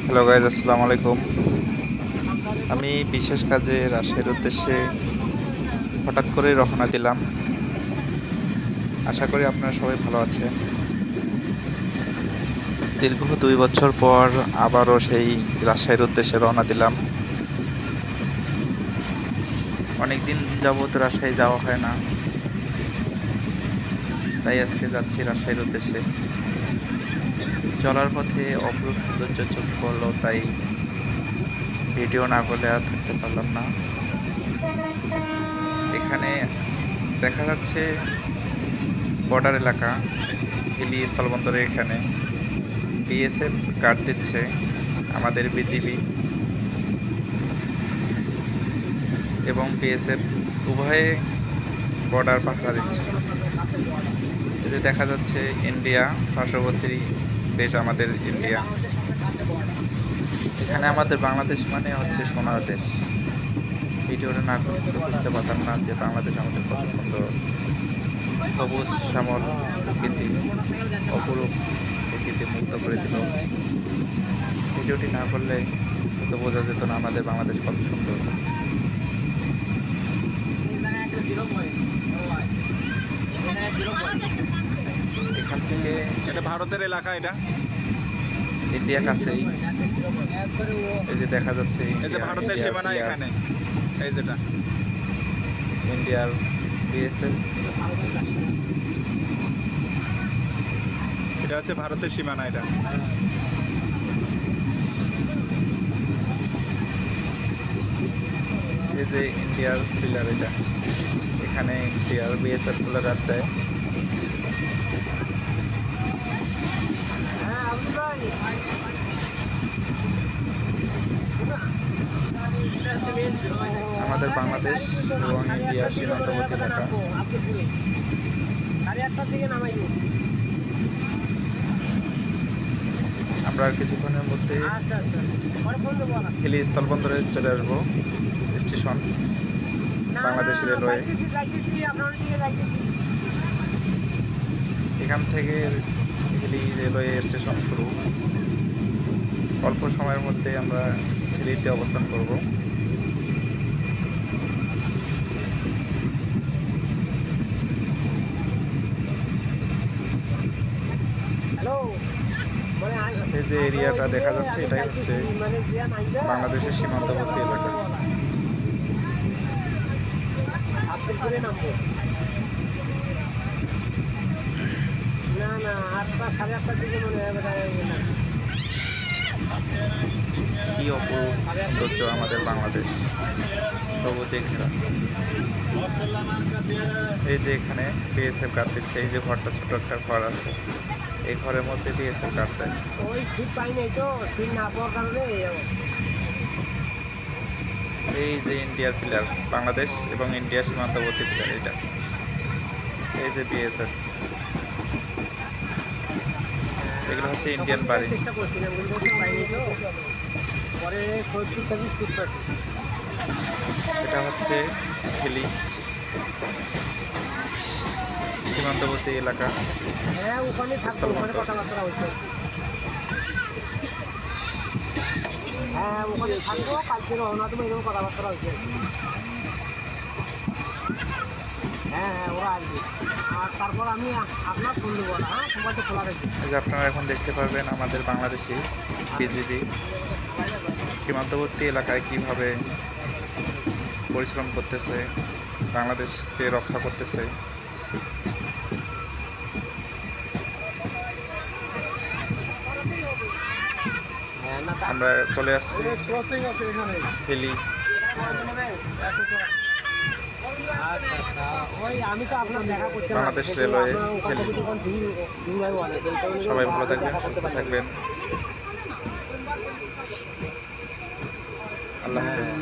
Hello guys, আসসালামু আলাইকুম। আমি বিশেষ কাজে রাজশাহীর উদ্দেশ্যে হঠাৎ করেই রওনা দিলাম। আশা করি আপনারা সবাই ভালো আছেন। দীর্ঘ 2 বছর পর আবারও সেই রাজশাহীর উদ্দেশ্যে রওনা দিলাম। অনেক দিন যাবত রাজশাহী যাওয়া হয় না, তাই আজকে যাচ্ছি রাজশাহীর উদ্দেশ্যে। চলার পথে অপরূপ সৌন্দর্য চোখে পড়লো, তাই ভিডিও না করলে আর থাকতে পারলাম না। এখানে দেখা যাচ্ছে বর্ডার এলাকা, হিলি স্থলবন্দরের এখানে বিএসএফ গার্ড দিচ্ছে, আমাদের বিজিবি এবং বিএসএফ উভয়ে বর্ডার পাহারা দিচ্ছে। এতে দেখা যাচ্ছে ইন্ডিয়া, পার্শ্ববর্তী দেশ আমাদের ইন্ডিয়া। এখানে আমাদের বাংলাদেশ মানে হচ্ছে সোনার দেশ। ভিডিওটা না করতে তো বুঝতে পারতাম না যে বাংলাদেশ আমাদের কত সুন্দর, সবুজ শ্যামল প্রকৃতি, অপরূপ প্রকৃতি মুগ্ধ করে দিল। ভিডিওটি না করলে তো বোঝা যেত না আমাদের বাংলাদেশ কত সুন্দর। এখান থেকে এটা ভারতের এলাকা, এটা ইন্ডিয়া কাছেই। এই যে দেখা যাচ্ছে এই যে ভারতের সীমানা, এখানে এই যেটা ইন্ডিয়ার বিএসএফ। এটা হচ্ছে ভারতের সীমানা। এটা এই যে ইন্ডিয়ার পিলার, এটা এখানে ইন্ডিয়ার বিএসএফ গুলো রাত দেয়। আমাদের বাংলাদেশ এবং ইন্ডিয়ার সীমান্তবর্তী এলাকা। আমরা আর কিছুক্ষণের মধ্যে হিলি স্থলবন্দরে চলে আসবো, স্টেশন বাংলাদেশ রেলওয়ে। এখান থেকে হিলি রেলওয়ে স্টেশন শুরু। অল্প সময়ের মধ্যে আমরা হিলিতে অবস্থান করব। এই যে এরিয়াটা দেখা যাচ্ছে, এটাই হচ্ছে বাংলাদেশের সীমান্তবর্তী এলাকা। কি অপূর্ব সৌন্দর্য আমাদের বাংলাদেশ, সবুজে ঘেরা। এই যে এখানে বিএসএফ গার্ড দিচ্ছে। এই যে ঘরটা, ছোট একটা ঘর আছে, এই ঘরের মধ্যে বিএসএফ গার্ড দেয়। এই যে ইন্ডিয়ার পিলার, বাংলাদেশ এবং ইন্ডিয়ার সীমান্তবর্তী পিলার এটা। এই যে বিএসএফ, এগুলো হচ্ছে ইন্ডিয়ান বাড়ি। এটা হচ্ছে হিলি সীমান্তবর্তী এলাকা, স্থলবন্দর। আপনারা এখন দেখতে পারবেন আমাদের বাংলাদেশি বিজিবি সীমান্তবর্তী এলাকায় কিভাবে পরিশ্রম করতেছে, বাংলাদেশকে রক্ষা করতেছে। আমরা চলে আসছি হিলি। বাংলাদেশ রেলওয়ে হিলি। সবাই ভালো থাকবেন, সুস্থ থাকবেন। আল্লাহ হাফেজ।